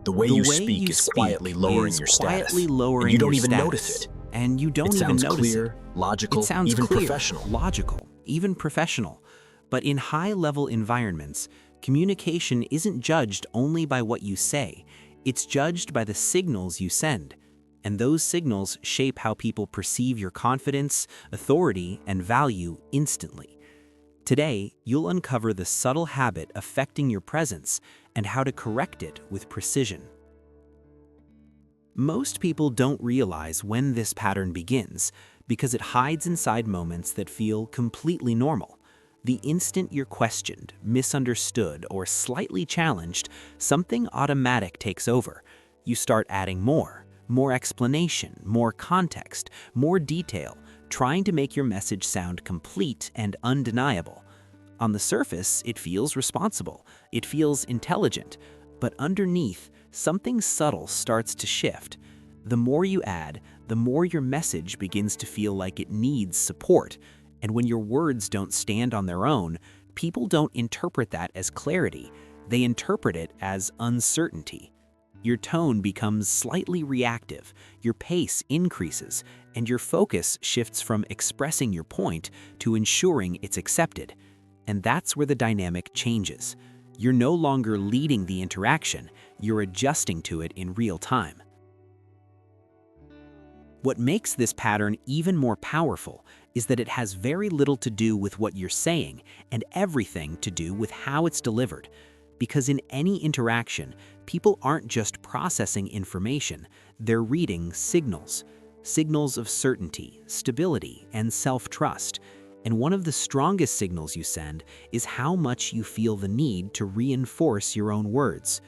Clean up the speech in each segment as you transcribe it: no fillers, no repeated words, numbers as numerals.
The way The you way speak you is quietly speak lowering is your status, quietly and you lowering your don't even notice status, it. and you It don't even sounds notice it. clear, It logical, sounds even clear, professional. logical, even professional. But in high-level environments, communication isn't judged only by what you say. It's judged by the signals you send. And those signals shape how people perceive your confidence, authority, and value instantly. Today, you'll uncover the subtle habit affecting your presence and how to correct it with precision. Most people don't realize when this pattern begins because it hides inside moments that feel completely normal. The instant you're questioned, misunderstood, or slightly challenged, something automatic takes over. You start adding more explanation, more context, more detail, trying to make your message sound complete and undeniable. On the surface, it feels responsible, it feels intelligent, but underneath, something subtle starts to shift. The more you add, the more your message begins to feel like it needs support. And when your words don't stand on their own, people don't interpret that as clarity. They interpret it as uncertainty. Your tone becomes slightly reactive, your pace increases, and your focus shifts from expressing your point to ensuring it's accepted. And that's where the dynamic changes. You're no longer leading the interaction, you're adjusting to it in real time. What makes this pattern even more powerful is that it has very little to do with what you're saying and everything to do with how it's delivered. Because in any interaction, people aren't just processing information, they're reading signals. Signals of certainty, stability, and self-trust. And one of the strongest signals you send is how much you feel the need to reinforce your own words.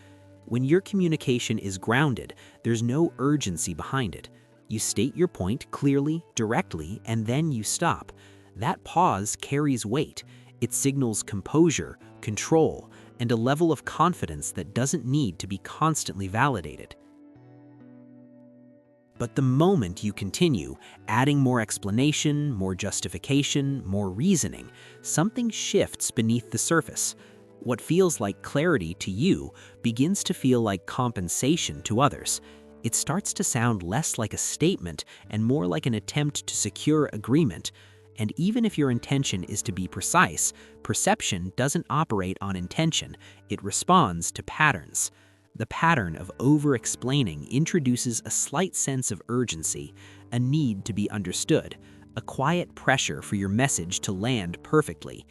When your communication is grounded, there's no urgency behind it. You state your point clearly, directly, and then you stop. That pause carries weight. It signals composure, control, and a level of confidence that doesn't need to be constantly validated. But the moment you continue, adding more explanation, more justification, more reasoning, something shifts beneath the surface. What feels like clarity to you begins to feel like compensation to others. It starts to sound less like a statement and more like an attempt to secure agreement. And even if your intention is to be precise, perception doesn't operate on intention, it responds to patterns. The pattern of over-explaining introduces a slight sense of urgency, a need to be understood, a quiet pressure for your message to land perfectly.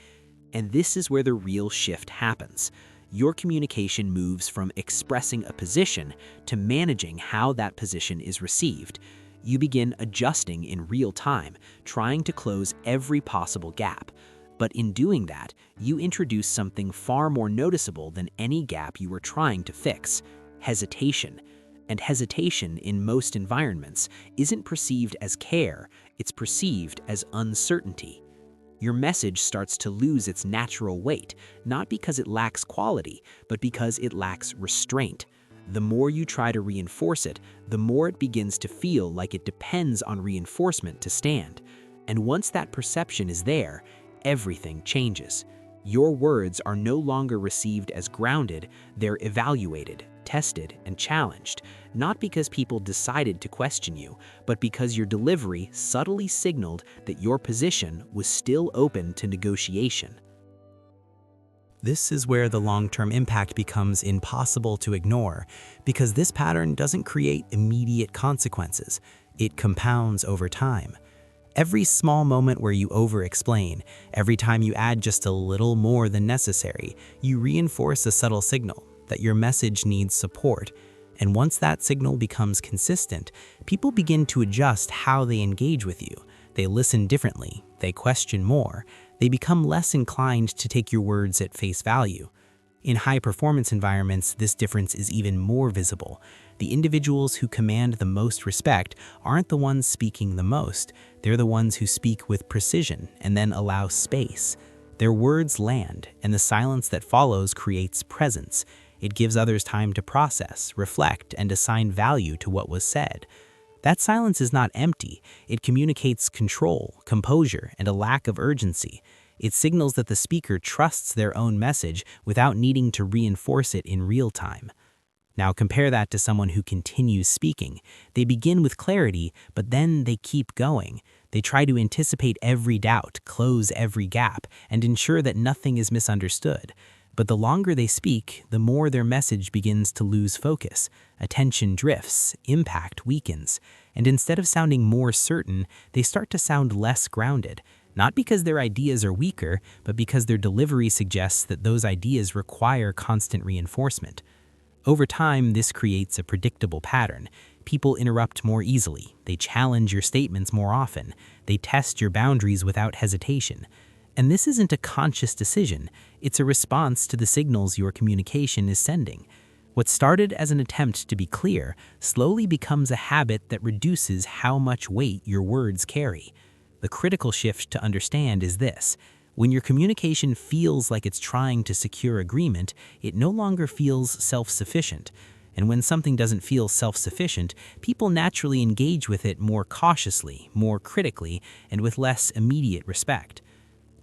And this is where the real shift happens. Your communication moves from expressing a position to managing how that position is received. You begin adjusting in real time, trying to close every possible gap. But in doing that, you introduce something far more noticeable than any gap you were trying to fix: hesitation. And hesitation in most environments isn't perceived as care, it's perceived as uncertainty. Your message starts to lose its natural weight, not because it lacks quality, but because it lacks restraint. The more you try to reinforce it, the more it begins to feel like it depends on reinforcement to stand. And once that perception is there, everything changes. Your words are no longer received as grounded, they're evaluated, tested, and challenged, not because people decided to question you, but because your delivery subtly signaled that your position was still open to negotiation. This is where the long-term impact becomes impossible to ignore, because this pattern doesn't create immediate consequences. It compounds over time. Every small moment where you over-explain, every time you add just a little more than necessary, you reinforce a subtle signal that your message needs support. And once that signal becomes consistent, people begin to adjust how they engage with you. They listen differently, they question more, they become less inclined to take your words at face value. In high-performance environments, this difference is even more visible. The individuals who command the most respect aren't the ones speaking the most. They're the ones who speak with precision and then allow space. Their words land, and the silence that follows creates presence. It gives others time to process, reflect, and assign value to what was said. That silence is not empty. It communicates control, composure, and a lack of urgency. It signals that the speaker trusts their own message without needing to reinforce it in real time. Now compare that to someone who continues speaking. They begin with clarity, but then they keep going. They try to anticipate every doubt, close every gap, and ensure that nothing is misunderstood. But the longer they speak, the more their message begins to lose focus. Attention drifts, impact weakens, and instead of sounding more certain, they start to sound less grounded. Not because their ideas are weaker, but because their delivery suggests that those ideas require constant reinforcement. Over time, this creates a predictable pattern. People interrupt more easily, they challenge your statements more often, they test your boundaries without hesitation. And this isn't a conscious decision, it's a response to the signals your communication is sending. What started as an attempt to be clear slowly becomes a habit that reduces how much weight your words carry. The critical shift to understand is this: when your communication feels like it's trying to secure agreement, it no longer feels self-sufficient. And when something doesn't feel self-sufficient, people naturally engage with it more cautiously, more critically, and with less immediate respect.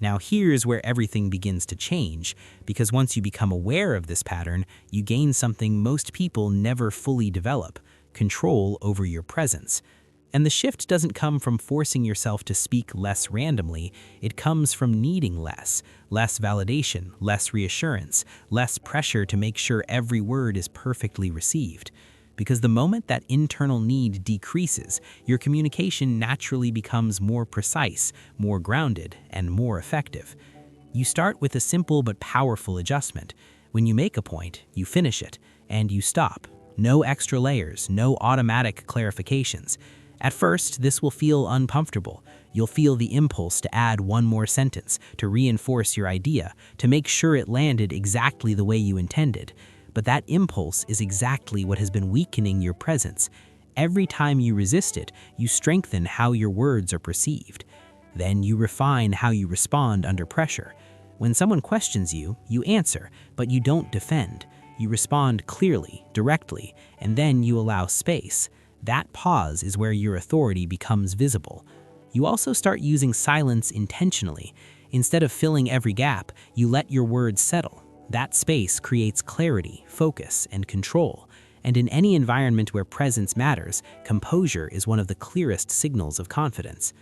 Now here's where everything begins to change, because once you become aware of this pattern, you gain something most people never fully develop: control over your presence. And the shift doesn't come from forcing yourself to speak less randomly, it comes from needing less validation, less reassurance, less pressure to make sure every word is perfectly received. Because the moment that internal need decreases, your communication naturally becomes more precise, more grounded, and more effective. You start with a simple but powerful adjustment. When you make a point, you finish it, and you stop. No extra layers, no automatic clarifications. At first, this will feel uncomfortable. You'll feel the impulse to add one more sentence, to reinforce your idea, to make sure it landed exactly the way you intended. But that impulse is exactly what has been weakening your presence. Every time you resist it, you strengthen how your words are perceived. Then you refine how you respond under pressure. When someone questions you, you answer, but you don't defend. You respond clearly, directly, and then you allow space. That pause is where your authority becomes visible. You also start using silence intentionally. Instead of filling every gap, you let your words settle. That space creates clarity, focus, and control. And in any environment where presence matters, composure is one of the clearest signals of confidence.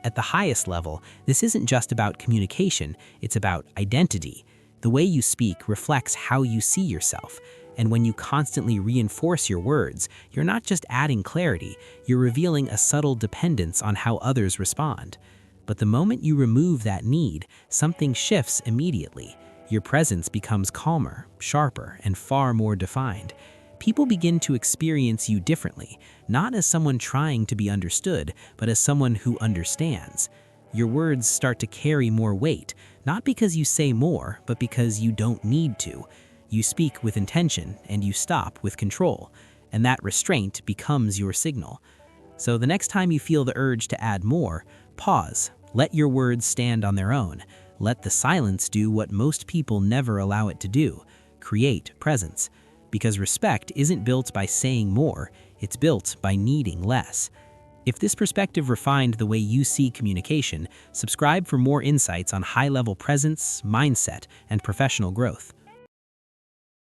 At the highest level, this isn't just about communication, it's about identity. The way you speak reflects how you see yourself. And when you constantly reinforce your words, you're not just adding clarity, you're revealing a subtle dependence on how others respond. But the moment you remove that need, something shifts immediately. Your presence becomes calmer, sharper, and far more defined. People begin to experience you differently, not as someone trying to be understood, but as someone who understands. Your words start to carry more weight, not because you say more, but because you don't need to. You speak with intention, and you stop with control, and that restraint becomes your signal. So the next time you feel the urge to add more, pause. Let your words stand on their own. Let the silence do what most people never allow it to do: create presence. Because respect isn't built by saying more, it's built by needing less. If this perspective refined the way you see communication, subscribe for more insights on high-level presence, mindset, and professional growth.